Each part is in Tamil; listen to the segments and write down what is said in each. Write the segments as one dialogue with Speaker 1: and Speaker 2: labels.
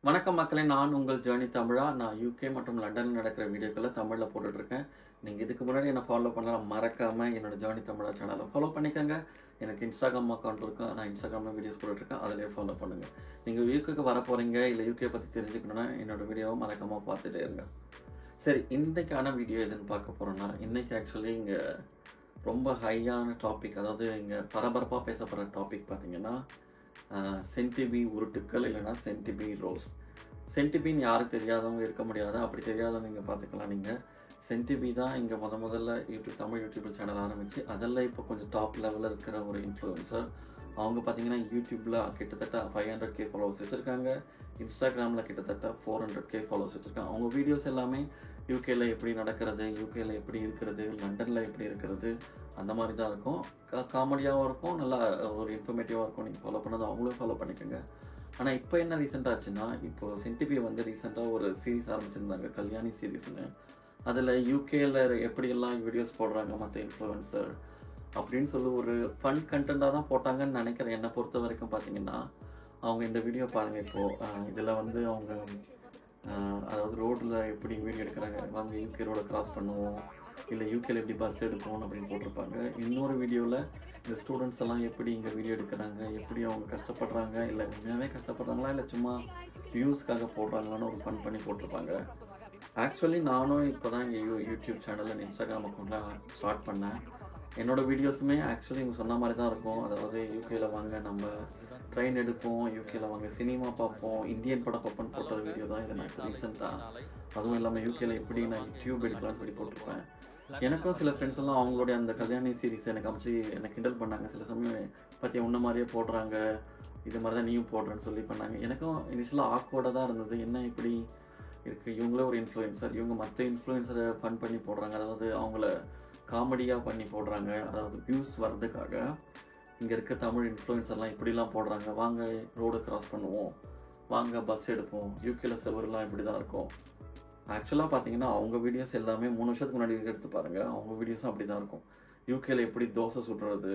Speaker 1: வணக்கம் மக்களே, நான் உங்கள் ஜேர்னி தமிழா. நான் யூகே மற்றும் லண்டனில் நடக்கிற வீடியோக்களை தமிழில் போட்டுட்ருக்கேன். நீங்கள் இதுக்கு முன்னாடி என்னை ஃபாலோ பண்ணலாம், மறக்காமல் என்னோட ஜேர்னி தமிழா சேனலை ஃபாலோ பண்ணிக்கோங்க. எனக்கு இன்ஸ்டாகிராம் அக்கௌண்ட் இருக்கும், நான் இன்ஸ்டாகிராமில் வீடியோஸ் போட்டுட்ருக்கேன், அதிலே ஃபாலோ பண்ணுங்கள். நீங்கள் யூகேக்கு வர போகிறீங்க இல்லை யூகே பற்றி தெரிஞ்சுக்கணுன்னா என்னோடய வீடியோவை மறக்காமல் பார்த்துட்டே இருங்க. சரி, இன்றைக்கான வீடியோ எதுன்னு பார்க்க போகிறோன்னா, இன்றைக்கி ஆக்சுவலி இங்கே ரொம்ப ஹையான டாபிக், அதாவது இங்கே பரபரப்பாக பேசப்படுற டாபிக் பார்த்தீங்கன்னா சென்டிபி உருட்டுக்கள் இல்லைனா சென்டிபி ரோஸ். சென்டிபின்னு யாருக்கு தெரியாதவங்க இருக்க முடியாது, அப்படி தெரியாதவங்க இங்கே பார்த்துக்கலாம். நீங்கள் சென்டிபி தான் இங்கே முதல்ல தமிழ் யூடியூப் சேனல் ஆரம்பித்து அதெல்லாம் இப்போ கொஞ்சம் டாப் லெவலில் இருக்கிற ஒரு இன்ஃப்ளூயன்சர். அவங்க பார்த்தீங்கன்னா யூடியூப்பில் கிட்டத்தட்ட 500K ஃபாலோவர்ஸ் வச்சுருக்காங்க, இன்ஸ்டாகிராமில் கிட்டத்தட்ட 400K ஃபாலோவர்ஸ் வச்சுருக்காங்க. அவங்க வீடியோஸ் எல்லாமே யூகேயில் எப்படி நடக்கிறது, யூகேயில் எப்படி இருக்கிறது, லண்டனில் எப்படி இருக்கிறது, அந்த மாதிரி தான் இருக்கும். காமெடியாகவும் இருக்கும், நல்லா ஒரு இன்ஃபர்மேட்டிவாக இருக்கும். நீங்கள் ஃபாலோ பண்ணது அவங்களும் ஃபாலோ பண்ணிக்கோங்க. ஆனால் இப்போ என்ன ரீசெண்டாக ஆச்சுன்னா, இப்போது சென்டிபி வந்து ரீசெண்டாக ஒரு சீரீஸ் ஆரம்பிச்சிருந்தாங்க, கல்யாணி சீரீஸ்னு. அதில் யூகேயில் எப்படியெல்லாம் வீடியோஸ் போடுறாங்க மற்ற இன்ஃப்ளூயன்சர் அப்படின்னு சொல்லி ஒரு ஃபன் கண்டென்ட்டாக தான் போட்டாங்கன்னு நினைக்கிறேன். என்னை பொறுத்த வரைக்கும் பார்த்தீங்கன்னா, அவங்க இந்த வீடியோ பாருங்கள். இப்போது இதில் வந்து அவங்க அதாவது ரோட்டில் எப்படி வீடியோ எடுக்கிறாங்க, வாங்க யூகே ரோடை கிராஸ் பண்ணுவோம், இல்லை யூகேல எப்படி பஸ் எடுப்போம் அப்படின்னு போட்டிருப்பாங்க. இன்னொரு வீடியோவில் இந்த ஸ்டூடெண்ட்ஸ் எல்லாம் எப்படி இங்கே வீடியோ எடுக்கிறாங்க, எப்படி அவங்க கஷ்டப்படுறாங்க, இல்லை உண்மையாகவே கஷ்டப்படுறாங்களா இல்லை சும்மா வியூஸ்க்காக போடுறாங்களான்னு ஒரு ஃபன் பண்ணி போட்டிருப்பாங்க. ஆக்சுவலி நானும் இப்போ தான் இங்கே யூடியூப் சேனலில் இன்ஸ்டாகிராம் அக்கௌண்ட்டில் ஸ்டார்ட் பண்ணேன். என்னோடய வீடியோஸுமே ஆக்சுவலி இவங்க சொன்ன மாதிரி தான் இருக்கும். அதாவது யூகேயில் வாங்க நம்ம ட்ரெயின் எடுப்போம், யூகேயில் வாங்க சினிமா பார்ப்போம், இந்தியன் படம் பார்ப்போன்னு போட்ட வீடியோ தான் இது. நான் இப்போ ரீசெண்டாக அதுவும் இல்லாமல் யூகேயில் எப்படி நான் யூடியூப் எடுக்கலாம்னு சொல்லி போட்டிருப்பேன். எனக்கும் சில ஃப்ரெண்ட்ஸ் எல்லாம் அவங்களுடைய அந்த கல்யாணி சீரீஸ் எனக்கு அமைச்சு எனக்கு கிண்டல் பண்ணாங்க. சில சமயம் பற்றி உன்ன மாதிரியே போடுறாங்க, இது மாதிரி தான் நீயும் போடுறேன்னு சொல்லி பண்ணாங்க. எனக்கும் இனிஷியலாக ஆக்வர்டாக தான் இருந்தது. என்ன இப்படி இருக்குது, இவங்களே ஒரு இன்ஃப்ளூயன்சர், இவங்க மற்ற இன்ஃப்ளூயன்சரை ஃபன் பண்ணி போடுறாங்க, அதாவது அவங்கள காமெடியாக பண்ணி போடுறாங்க, அதாவது வியூஸ் வர்றதுக்காக. இங்கே இருக்க தமிழ் இன்ஃப்ளூயன்சர்லாம் இப்படிலாம் போடுறாங்க, வாங்க ரோடு கிராஸ் பண்ணுவோம், வாங்க பஸ் எடுப்போம், யூகேல செவர்லாம் இப்படி தான் இருக்கும். ஆக்சுவலாக பார்த்தீங்கன்னா அவங்க வீடியோஸ் எல்லாமே 3 வருஷத்துக்கு முன்னாடி எடுத்து பாருங்கள், அவங்க வீடியோஸும் அப்படி தான் இருக்கும். யூகேல எப்படி தோசை சுடுறது,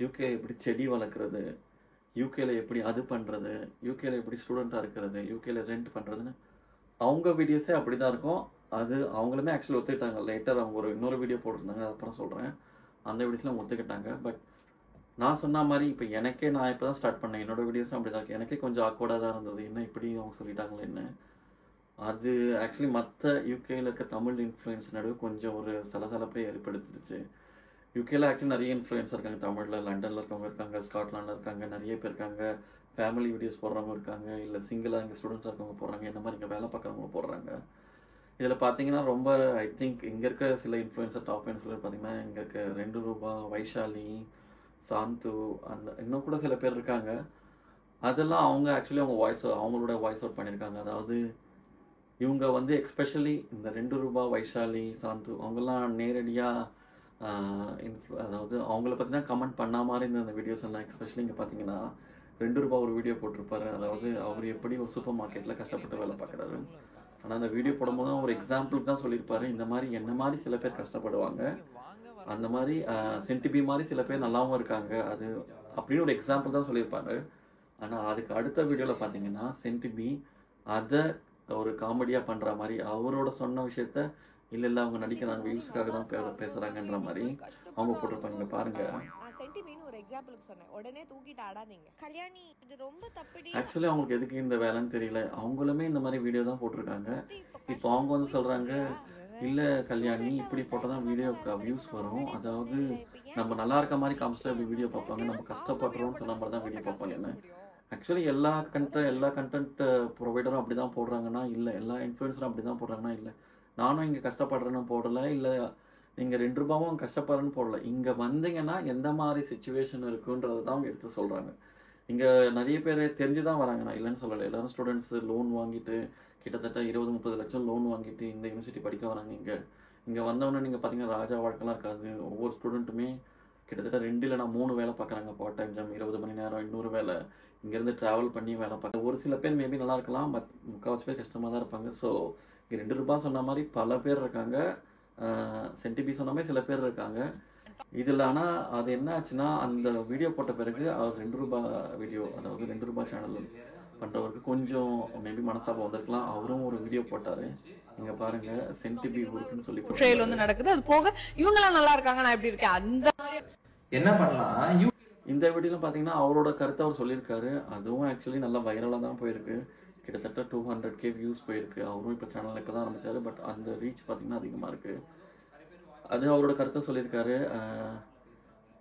Speaker 1: யூகே எப்படி செடி வளர்க்குறது, யூகேல எப்படி அது பண்ணுறது, யூகேல எப்படி ஸ்டூடெண்ட்டாக இருக்கிறது, யூகேல ரெண்ட் பண்ணுறதுன்னு அவங்க வீடியோஸே அப்படி தான் இருக்கும். அது அவங்களுமே ஆக்சுவலி ஒத்துக்கிட்டாங்க. லேட்டர் அவங்க இன்னொரு வீடியோ போட்டிருந்தாங்க, அப்புறம் சொல்கிறேன். அந்த வீடியோஸ்லாம் ஒத்துக்கிட்டாங்க. பட் நான் சொன்ன மாதிரி இப்போ எனக்கே நான் இப்போ தான் ஸ்டார்ட் பண்ணேன், என்னோடய வீடியோஸும் அப்படி தான் இருக்குது. எனக்கே கொஞ்சம் ஆக்வர்டாக தான் இருந்தது, என்ன இப்படி அவங்க சொல்லிட்டாங்களே என்ன. அது ஆக்சுவலி மற்ற யூகேயில் இருக்க தமிழ் இன்ஃப்ளூயன்ஸ் நடுவு கொஞ்சம் ஒரு சலசலப்பே ஏற்படுத்திடுச்சு. யூகேயில் ஆக்சுவலி நிறைய இன்ஃப்ளூயன்ஸ் இருக்காங்க, தமிழில் லண்டனில் இருக்கவங்க இருக்காங்க, ஸ்காட்லாண்டில் இருக்காங்க, நிறைய பேர் இருக்காங்க, ஃபேமிலி வீடியோஸ் போடுறவங்க இருக்காங்க, இல்லை சிங்கிளாக இங்கே ஸ்டூடெண்ட்ஸாக இருக்கவங்க போடுறாங்க, இந்த மாதிரி இங்கே வேலை பார்க்குறவங்க போடுறாங்க. இதில் பார்த்தீங்கன்னா ரொம்ப ஐ திங்க் இங்கே இருக்க சில இன்ஃப்ளூயன்சர் டாப் இன்ஃப்ளூயன்சர் பார்த்தீங்கன்னா இங்கே இருக்க 2 ரூபா, வைஷாலி, சாந்து, அந்த இன்னும் கூட சில பேர் இருக்காங்க. அதெல்லாம் அவங்க ஆக்சுவலி அவங்களோட வாய்ஸ் அவுட் பண்ணியிருக்காங்க. அதாவது இவங்க வந்து எக்ஸ்பெஷலி இந்த 2 ரூபா, வைஷாலி, சாந்து அவங்கெல்லாம் நேரடியாக அதாவது அவங்கள பற்றி தான் கமெண்ட் பண்ண மாதிரி இந்த வீடியோஸ் எல்லாம். எக்ஸ்பெஷலி இங்கே பார்த்தீங்கன்னா 2 ரூபா ஒரு வீடியோ போட்டிருப்பாரு, அதாவது அவர் எப்படி ஒரு சூப்பர் மார்க்கெட்டில் கஷ்டப்பட்டு வேலை பார்க்குறாரு. ஆனால் அந்த வீடியோ போடும்போது ஒரு எக்ஸாம்பிளுக்கு தான் சொல்லியிருப்பாரு, இந்த மாதிரி என்ன மாதிரி சில பேர் கஷ்டப்படுவாங்க, அந்த மாதிரி சென்டிபி மாதிரி சில பேர் நல்லாவும் இருக்காங்க, அது அப்படின்னு ஒரு எக்ஸாம்பிள் தான் சொல்லியிருப்பாரு. ஆனால் அதுக்கு அடுத்த வீடியோவில் பார்த்தீங்கன்னா சென்டிபி அதை ஒரு காமெடியாக பண்ணுற மாதிரி அவரோட சொன்ன விஷயத்த இல்லை அவங்க நடிக்கிறாங்க, வியூஸ்க்காக தான் பேசுகிறாங்கன்ற மாதிரி அவங்க போட்டிருப்பாங்க. பாருங்கள், ஆக்சுவலி அவங்களுக்கு எதுக்கு இந்த வேலைன்னு தெரியல, அவங்களுமே இந்த மாதிரி வீடியோ தான் போட்டிருக்காங்க. இப்போ அவங்க வந்து சொல்கிறாங்க, இல்லை கல்யாணி இப்படி போட்டால் தான் வீடியோக்கு வியூஸ் வரும், அதாவது நம்ம நல்லா இருக்க மாதிரி காமிச்சிட்டு அப்படி வீடியோ பார்ப்பாங்க, நம்ம கஷ்டப்படுறோம்னு சொன்ன மாதிரி தான் வீடியோ பார்ப்பாங்கன்னு. ஆக்சுவலி எல்லா கண்டென்ட் ப்ரொவைடரும் அப்படி தான் போடுறாங்கன்னா இல்லை, எல்லா இன்ஃப்ளூயன்ஸரும் அப்படி தான் போடுறாங்கன்னா இல்லை. நானும் இங்கே கஷ்டப்படுறேன்னு போடலை, இல்லை நீங்கள் 2 ரூபாவும் கஷ்டப்படுறேன்னு போடலை. இங்கே வந்தீங்கன்னா எந்த மாதிரி சுச்சுவேஷன் இருக்குன்றது தான் அவங்க எடுத்து சொல்கிறாங்க. இங்கே நிறைய பேர் தெரிஞ்சு தான் வராங்க, நான் இல்லைன்னு சொல்லலை. எல்லோரும் ஸ்டூடெண்ட்ஸு லோன் வாங்கிட்டு கிட்டத்தட்ட 20-30 லட்சம் லோன் வாங்கிட்டு இந்த யூனிவர்சிட்டி படிக்க வராங்க. இங்கே வந்தவொடனே நீங்கள் பார்த்தீங்கன்னா ராஜா வாழ்க்கைலாம் இருக்காது. ஒவ்வொரு ஸ்டூடெண்ட்டுமே கிட்டத்தட்ட 2 இல்லைனா 3 வேலை பார்க்குறாங்க, பார்ட் டைம் ஜாப், 20 மணி நேரம், இன்னொரு வேலை, இங்கேருந்து ட்ராவல் பண்ணி வேலை பார்க்க. ஒரு சில பேர் மேபி நல்லா இருக்கலாம், பட் முக்கால்வாசி பேர் கஷ்டமாக தான் இருப்பாங்க. ஸோ இங்கே 2 ரூபா சொன்ன மாதிரி பல பேர் இருக்காங்க, சென்டிபி சொன்ன மாதிரி சில பேர் இருக்காங்க இதில். ஆனால் அது என்ன ஆச்சுன்னா, அந்த வீடியோ போட்ட பிறகு அவர் 2 ரூபா வீடியோ, அதாவது 2 ரூபா சேனல் பண்ணுறவருக்கு கொஞ்சம் மேபி மனஸ்தாபம் வந்திருக்கலாம். அவரும் ஒரு வீடியோ போட்டார், இங்கே பாருங்க சென்டிபி ஊருக்குன்னு சொல்லி
Speaker 2: ட்ரையல் வந்து நடக்குது. அது போக இவங்கெல்லாம் நல்லா இருக்காங்க, நான் எப்படி இருக்கேன் அந்த
Speaker 3: என்ன பண்ணலாம்.
Speaker 1: இந்த வீடியோல பார்த்தீங்கன்னா அவரோட கருத்தை அவர் சொல்லியிருக்காரு. அதுவும் ஆக்சுவலி நல்லா வைரலாக தான் போயிருக்கு. கிட்டத்தட்ட 200K வியூஸ் போயிருக்கு. அவரும் இப்போ சேனல் இப்போ தான் ஆரம்பித்தார், பட் அந்த ரீச் பார்த்தீங்கன்னா அதிகமாக இருக்குது. அது அவரோட கருத்தை சொல்லியிருக்காரு.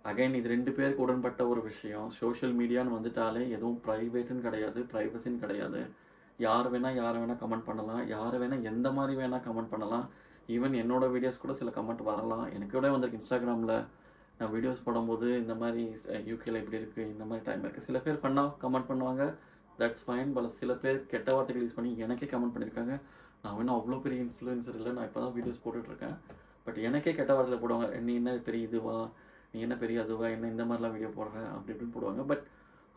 Speaker 1: அகைன் இது 2 பேருக்கு உடன்பட்ட ஒரு விஷயம். சோஷியல் மீடியான்னு வந்துட்டாலே எதுவும் ப்ரைவேட்டுன்னு கிடையாது, ப்ரைவசின்னு கிடையாது. யார் வேணால் கமெண்ட் பண்ணலாம், யார் வேணால் எந்த மாதிரி வேணால் கமெண்ட் பண்ணலாம். ஈவன் என்னோட வீடியோஸ் கூட சில கமெண்ட் வரலாம். எனக்கு கூட வந்திருக்கு இன்ஸ்டாகிராமில். நான் வீடியோஸ் போடும்போது இந்த மாதிரி யூகேல இப்படி இருக்குது, இந்த மாதிரி டைம் இருக்குது. சில பேர் பண்ணால் கமெண்ட் பண்ணுவாங்க, தட்ஸ் ஃபைன். பல சில பேர் கெட்ட வார்த்தைகள் யூஸ் பண்ணி எனக்கே கமெண்ட் பண்ணியிருக்காங்க. நான் வேணும் அவ்வளோ பெரிய இன்ஃப்ளூயன்சர் இல்லை, நான் இப்போ தான் வீடியோஸ் போட்டுட்ருக்கேன். பட் எனக்கே கெட்ட வார்த்தையில் போடுவாங்க, நீ என்ன பெரிய இதுவா, நீ என்ன பெரிய அதுவா, என்ன இந்த மாதிரிலாம் வீடியோ போடுறேன் அப்படி இப்படின்னு போடுவாங்க. பட்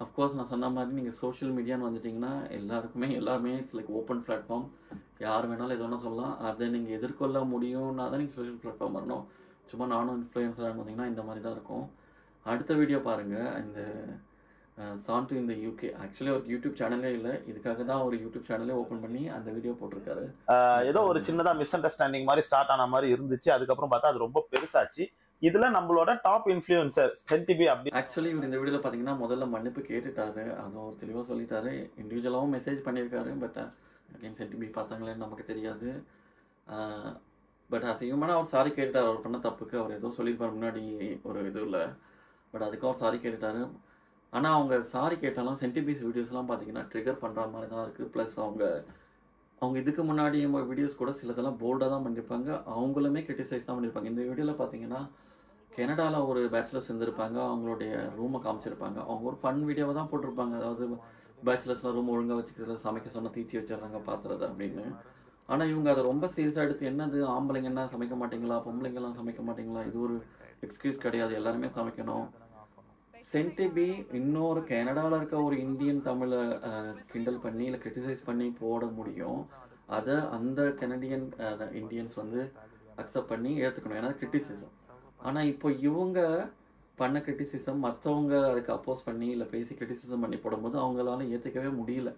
Speaker 1: அஃப்கோர்ஸ் நான் சொன்ன மாதிரி நீங்கள் சோஷியல் மீடியான்னு வந்துட்டிங்கன்னா எல்லாருமே இட்ஸ் லைக் ஓப்பன் பிளாட்ஃபார்ம். யார் வேணாலும் எது வேணால் சொல்லலாம். அதை நீங்கள் எதிர்கொள்ள முடியும்னா தான் நீங்கள் சோஷியல் பிளாட்ஃபார்ம் வரணும். சும்மா நானும் இன்ஃப்ளூயன்ஸராக பார்த்தீங்கன்னா இந்த மாதிரி தான் இருக்கும். அடுத்த வீடியோ பாருங்கள். இந்த சான்ட் இந்த யூகே ஆக்சுவலி ஒரு யூடியூப் சேனலே இல்லை, இதுக்காக தான் ஒரு யூடியூப் சேனலே ஓப்பன் பண்ணி அந்த வீடியோ போட்டிருக்காரு.
Speaker 4: ஏதோ ஒரு சின்னதாக மிஸ் அண்டர்ஸ்டாண்டிங் மாதிரி ஸ்டார்ட் ஆன மாதிரி இருந்துச்சு. அதுக்கப்புறம் பார்த்தா அது ரொம்ப பெருசாச்சு. இதுல நம்மளோட டாப் இன்ஃப்ளூயன்சர் சென்டிபி அப்படி
Speaker 1: ஆக்சுவலி இவர் இந்த வீடியோவில் பார்த்தீங்கன்னா முதல்ல மன்னிப்பு கேட்டுட்டாரு. அதுவும் ஒரு தெளிவாக சொல்லிட்டாரு. இண்டிவிஜுவலாகவும் மெசேஜ் பண்ணியிருக்காரு. பட் அகைன் சென்டிபி பார்த்தாங்களேன்னு நமக்கு தெரியாது. பட் அசிங்கமான அவர் சாரி கேட்டுட்டார். அவர் பண்ண தப்புக்கு அவர் ஏதோ சொல்லியிருப்பார் முன்னாடி ஒரு இது இல்லை. பட் அதுக்கு அவர் சாரி கேட்டுட்டாரு. ஆனால் அவங்க சாரி கேட்டாலும் சென்டிபிஸ் வீடியோஸ்லாம் பார்த்தீங்கன்னா ட்ரிகர் பண்ணுற மாதிரி தான் இருக்குது. ப்ளஸ் அவங்க இதுக்கு முன்னாடி வீடியோஸ் கூட சிலதெல்லாம் போல்டாக தான் பண்ணியிருப்பாங்க. அவங்களுமே கிரிட்டிசைஸ் தான் பண்ணியிருப்பாங்க. இந்த வீடியோவில் பார்த்தீங்கன்னா கனடாவில் ஒரு பேச்சுலர்ஸ் இருந்திருப்பாங்க. அவங்களுடைய ரூமை காமிச்சிருப்பாங்க. அவங்க ஒரு ஃபன் வீடியோவை தான் போட்டிருப்பாங்க. அதாவது பேச்சுலர்ஸ்லாம் ரூம் ஒழுங்காக வச்சுக்கிறத, சமைக்க சொன்னால் தீச்சி வச்சிடுறாங்க பாத்திரத்தை அப்படின்னு. ஆனால் இவங்க அதை ரொம்ப சீரியஸாக எடுத்து என்னது ஆம்பளைங்கன்னா சமைக்க மாட்டிங்களா, பொம்பளைங்கெல்லாம் சமைக்க மாட்டிங்களா, இது ஒரு எக்ஸ்கியூஸ் கிடையாது, எல்லாருமே சமைக்கணும். சென்டிபி இன்னொரு கனடாவில் இருக்க ஒரு இந்தியன் தமிழை கிண்டல் பண்ணி இல்லை கிரிட்டிசைஸ் பண்ணி போட முடியும். அதை அந்த கனடியன் இந்தியன்ஸ் வந்து அக்செப்ட் பண்ணி ஏற்றுக்கணும், ஏன்னா கிரிட்டிசிசம். ஆனால் இப்போ இவங்க பண்ண கிரிட்டிசிசம் மற்றவங்க அதுக்கு அப்போஸ் பண்ணி இல்லை பேசி கிரிட்டிசிசம் பண்ணி போடும்போது அவங்களால ஏற்றுக்கவே முடியல.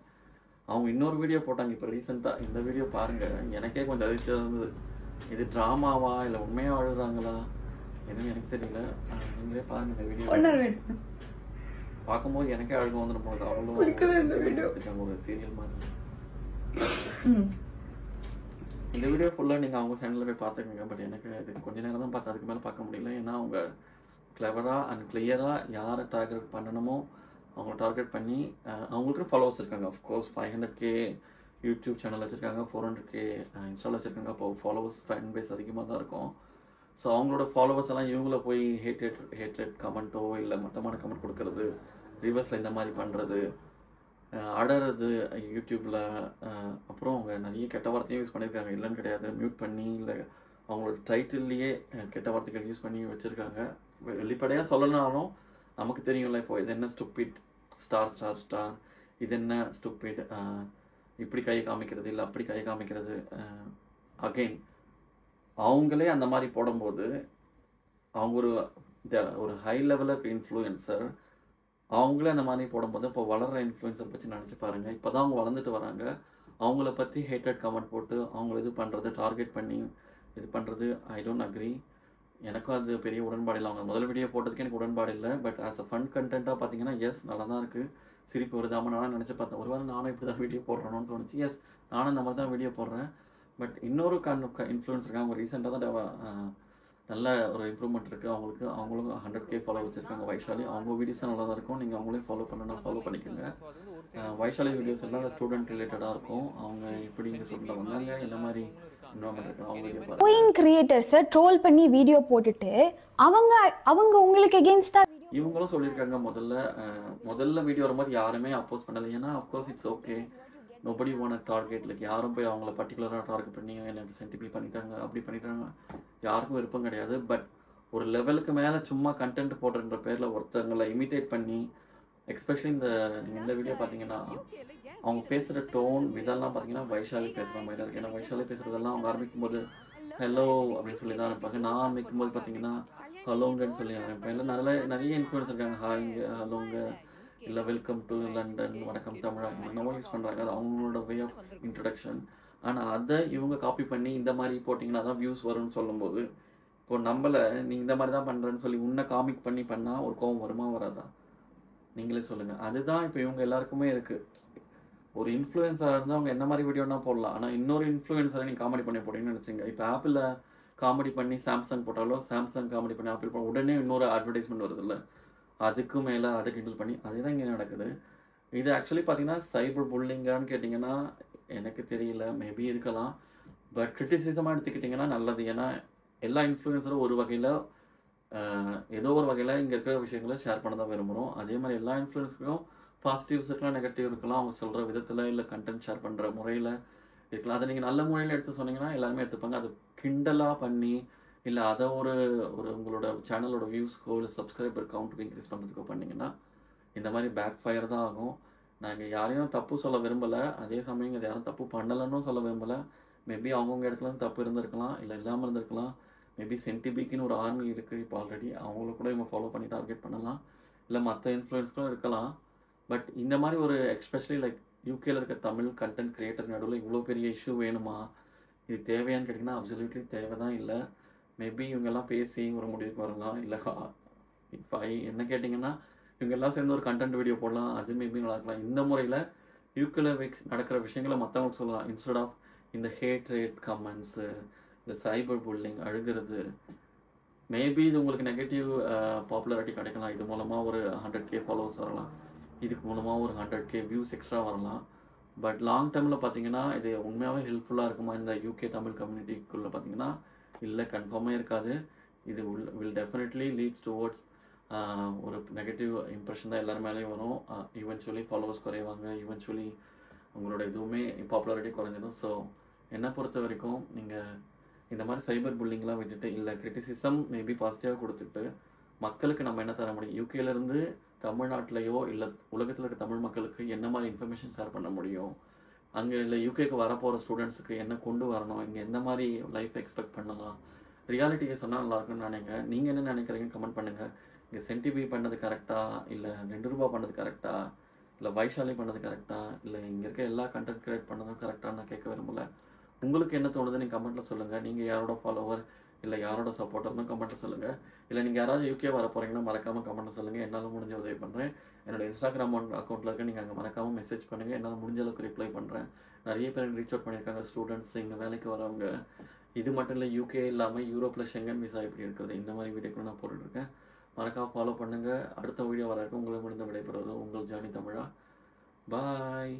Speaker 1: அவங்க இன்னொரு வீடியோ போட்டாங்க இப்போ ரீசெண்டாக. இந்த வீடியோ பாருங்கள், எனக்கே கொஞ்சம் அதிர்ச்சியாக இருந்தது. இது ட்ராமாவா இல்லை உண்மையாக அழுகிறாங்களா எதுவும் எனக்கு தெரியல. நீங்களே பாருங்க இந்த வீடியோ. பார்க்கும்போது எனக்கே அழுக வந்துடும் போது. அவ்வளோ ஒரு சீரியல் மாதிரி. இந்த வீடியோ ஃபுல்லாக நீங்கள் அவங்க சேனலில் போய் பார்த்துக்கோங்க. பட் எனக்கு இது கொஞ்ச நேரம் தான் பார்த்து அதுக்கு மேலே பார்க்க முடியல. ஏன்னா அவங்க கிளவராக அண்ட் கிளியராக யாரை டார்கெட் பண்ணணுமோ அவங்கள டார்கெட் பண்ணி அவங்களுக்கு ஃபாலோவர்ஸ் இருக்காங்க. அஃப்கோர்ஸ் 500K யூடியூப் சேனல் வச்சுருக்காங்க, 400K இன்ஸ்டாவில் வச்சுருக்காங்க. அப்போ ஃபாலோவர்ஸ் ஃபேன் பேஸ் அதிகமாக தான் இருக்கும். ஸோ அவங்களோட ஃபாலோவர்ஸ் எல்லாம் இவங்கள போய் ஹேட்ரட் கமெண்ட்டோ இல்லை மட்டமான கமெண்ட் கொடுக்கறது, ரிவர்ஸில் இந்த மாதிரி பண்ணுறது, அடறது யூடியூப்பில். அப்புறம் அவங்க நிறைய கெட்ட வார்த்தையும் யூஸ் பண்ணியிருக்காங்க, இல்லைன்னு கிடையாது. மியூட் பண்ணி இல்லை அவங்களோட டைட்டில்லையே கெட்ட வார்த்தைகள் யூஸ் பண்ணி வச்சுருக்காங்க. வெளிப்படையாக சொல்லணும்னாலும் நமக்கு தெரியும்ல, இப்போ இது என்ன ஸ்டூப்பிட் ஸ்டார், இது என்ன ஸ்டூப்பிட், இப்படி கை காமிக்கிறது இல்லை அப்படி கை காமிக்கிறது. அகெயின் அவங்களே அந்த மாதிரி போடும்போது அவங்க ஒரு ஹை லெவலில் இன்ஃப்ளூயன்சர், அவங்களே அந்த மாதிரி போடும்போது இப்போ வளர்கிற இன்ஃப்ளூயன்சர் பற்றி நினச்சி பாருங்கள். இப்போ தான் அவங்க வளர்ந்துட்டு வராங்க. அவங்கள பற்றி ஹேட்டட் கமெண்ட் போட்டு அவங்கள இது பண்ணுறது, டார்கெட் பண்ணி இது பண்ணுறது, ஐ டோன்ட் அக்ரி. எனக்கும் அது பெரிய உடன்பாடு இல்லை. அவங்க முதல் வீடியோ போட்டதுக்கு எனக்கு உடன்பாடு இல்லை. பட் ஆஸ் அ ஃபன் கண்டென்ட்டாக பார்த்தீங்கன்னா எஸ் நல்லா தான் இருக்குது, சிரிப்பு வருது. ஆமாம், நானும் நினச்சி பார்த்தேன், ஒருவேளை நானும் இப்படி தான் வீடியோ போடுறேன்னு தோணுச்சு. எஸ், நானும் இந்த மாதிரி தான் வீடியோ போடுறேன். பட் இன்னொரு இன்ஃப்ளூயன்ஸ் இருக்காங்க. அவங்க ரீசெண்டாக தான் நல்ல ஒரு இம்ப்ரூவ்மெண்ட் இருக்குது அவங்களுக்கு. அவங்களும் 100K ஃபாலோ வச்சுருக்காங்க, வைஷாலி. அவங்க வீடியோஸும் நல்லா தான் இருக்கும். நீங்கள் அவங்களையும் ஃபாலோ பண்ணணும், ஃபாலோ பண்ணிக்கோங்க. வைஷாலி வீடியோஸ் எல்லாம் ஸ்டூடெண்ட் ரிலேட்டடாக இருக்கும். அவங்க எப்படி இங்கே சொல்லிட்டு வந்தாங்க, என்ன மாதிரி
Speaker 5: கிரியேட்டர்ஸை ட்ரோல் பண்ணி வீடியோ போட்டுட்டு அவங்க உங்களுக்கு அகைன்ஸ்டா
Speaker 1: இவங்களும் சொல்லியிருக்காங்க. முதல்ல வீடியோ வரும்போது யாருமே அப்போஸ் பண்ணலை. ஏன்னா of course it's okay, nobody want target. Like யாரும் போய் அவங்கள பர்டிகுலராக டார்கெட் பண்ணி எனக்கு சென்டிபி பண்ணிட்டாங்க அப்படி பண்ணிட்டாங்க, யாருக்கும் விருப்பம் கிடையாது. பட் ஒரு லெவலுக்கு மேலே சும்மா கண்டென்ட் போடுறன்ற பேரில் ஒருத்தவங்களை இமிட்டேட் பண்ணி, எக்ஸ்பெஷலி இந்த வீடியோ பார்த்தீங்கன்னா அவங்க பேசுகிற டோன் இதெல்லாம் பார்த்தீங்கன்னா வைஷாலி பேசுகிற மாதிரி தான் இருக்குது. ஏன்னா வைஷாலி பேசுகிறதெல்லாம் அவங்க ஆரம்பிக்கும் போது ஹலோ அப்படின்னு சொல்லி தான் ஆரம்பிப்பாங்க. நான் ஆரம்பிக்கும் போது பார்த்தீங்கன்னா ஹலோங்கன்னு சொல்லி ஆரம்பிப்பேன். இல்லை நிறைய இன்ஃப்ளூயன்ஸ் இருக்காங்க, ஹாய்ங்க ஹலோங்க இல்லை வெல்கம் டு லண்டன், வணக்கம் தமிழா, என்னவோ யூஸ் பண்ணுறாங்க. அது அவங்களோட வே ஆஃப் இன்ட்ரடக்ஷன். ஆனால் அதை இவங்க காப்பி பண்ணி இந்த மாதிரி போட்டிங்கன்னா தான் வியூஸ் வரும்னு சொல்லும்போது, இப்போ நம்மளை நீ இந்த மாதிரி தான் பண்ணுறேன்னு சொல்லி உன்னை காமிக் பண்ணி பண்ணால் ஒரு கோவம் வருமா வராதா? நீங்களே சொல்லுங்கள். அதுதான் இப்போ இவங்க எல்லாருக்குமே இருக்குது. ஒரு இன்ஃப்ளூயன்ஸராக இருந்தால் அவங்க என்ன மாதிரி வீடியோனா போடலாம். ஆனால் இன்னொரு இன்ஃப்ளூயன்ஸரை நீங்கள் காமெடி பண்ணி போட்டீங்கன்னு நினச்சிங்க. இப்போ ஆப்பிளில் காமெடி பண்ணி சாம்சங் போட்டாலோ, சாம்சங் காமெடி பண்ணி ஆப்பிள் போட்டால் உடனே இன்னொரு அட்வர்டைஸ்மெண்ட் வருது இல்லை, அதுக்கு மேலே அதை கிண்டல் பண்ணி அதே தான் இங்கே நடக்குது. இது ஆக்சுவலி பார்த்தீங்கன்னா சைபர் புல்லிங்கான்னு கேட்டிங்கன்னா எனக்கு தெரியல, மேபி இருக்கலாம். பட் கிரிட்டிசிசமாக எடுத்துக்கிட்டிங்கன்னா நல்லது. ஏன்னா எல்லா இன்ஃப்ளூயன்ஸரும் ஒரு வகையில் ஏதோ ஒரு வகையில் இங்கே இருக்கிற விஷயங்களை ஷேர் பண்ண தான் விரும்புகிறோம். அதே மாதிரி எல்லா இன்ஃப்ளூயன்ஸுக்கும் பாசிட்டிவ்ஸ் இருக்கலாம், நெகட்டிவ் இருக்கலாம். அவங்க சொல்கிற விதத்தில் இல்லை கண்டென்ட் ஷேர் பண்ணுற முறையில் இருக்கலாம். அதை நீங்கள் நல்ல முறையில் எடுத்து சொன்னீங்கன்னா எல்லாருமே எடுத்துப்பாங்க. அது கிண்டலாக பண்ணி இல்லை அதை ஒரு உங்களோட சேனலோட வியூஸ்க்கோ இல்லை சப்ஸ்கிரைபர் கவுண்ட்டுக்கு இன்க்ரீஸ் பண்ணுறதுக்கோ பண்ணிங்கன்னா இந்த மாதிரி பேக் ஃபயர் தான் ஆகும். நாங்கள் யாரையும் தப்பு சொல்ல விரும்பலை, அதே சமயம் இது யாரும் தப்பு பண்ணலைன்னு சொல்ல விரும்பலை. மேபி அவங்கவுங்க இடத்துல தப்பு இருந்திருக்கலாம், இல்லை இல்லாமல் இருந்திருக்கலாம். மேபி சென்டிபிக்குன்னு ஒரு ஆர்மி இருக்குது இப்போ ஆல்ரெடி, அவங்கள கூட இவங்க ஃபாலோ பண்ணி டார்கெட் பண்ணலாம், இல்லை மற்ற இன்ஃப்ளூயன்ஸ்களும் இருக்கலாம். பட் இந்த மாதிரி ஒரு எஸ்பெஷலி லைக் யூகேல இருக்க தமிழ் கண்டென்ட் கிரியேட்டர் நடுவில் இவ்வளோ பெரிய இஷ்யூ வேணுமா? இது தேவையான்னு கேட்டிங்கன்னா அப்சல்யூட்லி தேவை தான் இல்லை. மேபி இவங்கெல்லாம் பேசி ஒரு முடிவுக்கு வரலாம். இல்லை இப்போ என்ன கேட்டிங்கன்னா இவங்கெல்லாம் சேர்ந்து ஒரு கண்டென்ட் வீடியோ போடலாம், அது மேபி நல்லா இருக்கலாம். இந்த முறையில் யூகேல நடக்கிற விஷயங்களை மற்றவங்களுக்கு சொல்லலாம். இன்ஸ்டெட் ஆஃப் இந்த ஹேட் ரேட் கமெண்ட்ஸு, இந்த சைபர் புல்லிங், அழுகிறது, மேபி இது உங்களுக்கு நெகட்டிவ் பாப்புலாரிட்டி கிடைக்கலாம். இது மூலமாக ஒரு 100K ஃபாலோவர்ஸ் வரலாம், இதுக்கு மூலமாக ஒரு 100K வியூஸ் எக்ஸ்ட்ரா வரலாம். பட் லாங் டேர்மில் பார்த்தீங்கன்னா இது உண்மையாகவே ஹெல்ப்ஃபுல்லாக இருக்குமா இந்த யூகே தமிழ் கம்யூனிட்டிக்குள்ளே பார்த்தீங்கன்னா இல்லை, கன்ஃபார்மாக இருக்காது. இது வில் டெஃபினெட்லி லீட்ஸ் டுவோர்ட்ஸ் ஒரு நெகட்டிவ் இம்ப்ரெஷன் தான் எல்லாரும் மேலேயும் வரும். ஈவென்ச்சுவலி ஃபாலோவர்ஸ் குறைவாங்க, ஈவென்ச்சுவலி உங்களோட இதுவுமே பாப்புலாரிட்டி குறைஞ்சிடும். ஸோ என்னை பொறுத்த வரைக்கும் நீங்கள் இந்த மாதிரி சைபர் புல்லிங்லாம் விட்டுட்டு இல்லை கிரிட்டிசிசம் மேபி பாசிட்டிவாக கொடுத்துட்டு மக்களுக்கு நம்ம என்ன தர முடியும், யூகேலேருந்து தமிழ்நாட்டிலையோ இல்லை உலகத்தில் இருக்க தமிழ் மக்களுக்கு என்ன மாதிரி இன்ஃபர்மேஷன் ஷேர் பண்ண முடியும், அங்கே இல்லை யூகேக்கு வரப்போகிற ஸ்டூடெண்ட்ஸுக்கு என்ன கொண்டு வரணும், இங்கே எந்த மாதிரி லைஃப் எக்ஸ்பெக்ட் பண்ணலாம், ரியாலிட்டியை சொன்னால் நல்லாயிருக்குன்னு நினைக்கிறேன். நீங்கள் என்ன நினைக்கிறீங்கன்னு கமெண்ட் பண்ணுங்கள். இங்கே சென்டிபி பண்ணது கரெக்டாக, இல்லை 2 ரூபா பண்ணது கரெக்டாக, இல்லை வைஷாலி பண்ணது கரெக்டாக, இல்லை இங்கே இருக்க எல்லா கண்டென்ட் கிரியேட் பண்ணதும் கரெக்டாக நான் கேட்க விரும்பல. உங்களுக்கு என்ன தோணுது நீங்கள் கமெண்ட்டில் சொல்லுங்கள். நீங்கள் யாரோட ஃபாலோவர் இல்லை யாரோட சப்போர்ட்டர்னு கமெண்ட்டில் சொல்லுங்கள். இல்லை நீங்கள் யாராவது யூகே வர போகிறீங்கன்னா மறக்காமல் கமெண்ட்டில் சொல்லுங்கள். என்னால் முடிஞ்ச உதவி பண்ணுறேன். என்னோட இன்ஸ்டாகிராம் அக்கௌண்ட்டில் இருக்க நீங்கள் அங்கே மறக்காமல் மெசேஜ் பண்ணுங்கள். என்னால் முடிஞ்ச அளவுக்கு ரிப்ளை பண்ணுறேன். நிறைய பேர் ரீச் அவுட் பண்ணியிருக்காங்க, ஸ்டூடெண்ட்ஸ், இங்கே வேலைக்கு வரவங்க. இது மட்டும் இல்லை, யூகே இல்லாமல் யூரோப்பில் ஷெங்கன் விசா எப்படி இருக்குது, இந்த மாதிரி வீடியோக்கள் நான் போட்டுட்ருக்கேன். மறக்காமல் ஃபாலோ பண்ணுங்கள். அடுத்த வீடியோ வர உங்களை முடிந்த விடைபெறுவது உங்கள் ஜானி தமிழா. பாய்.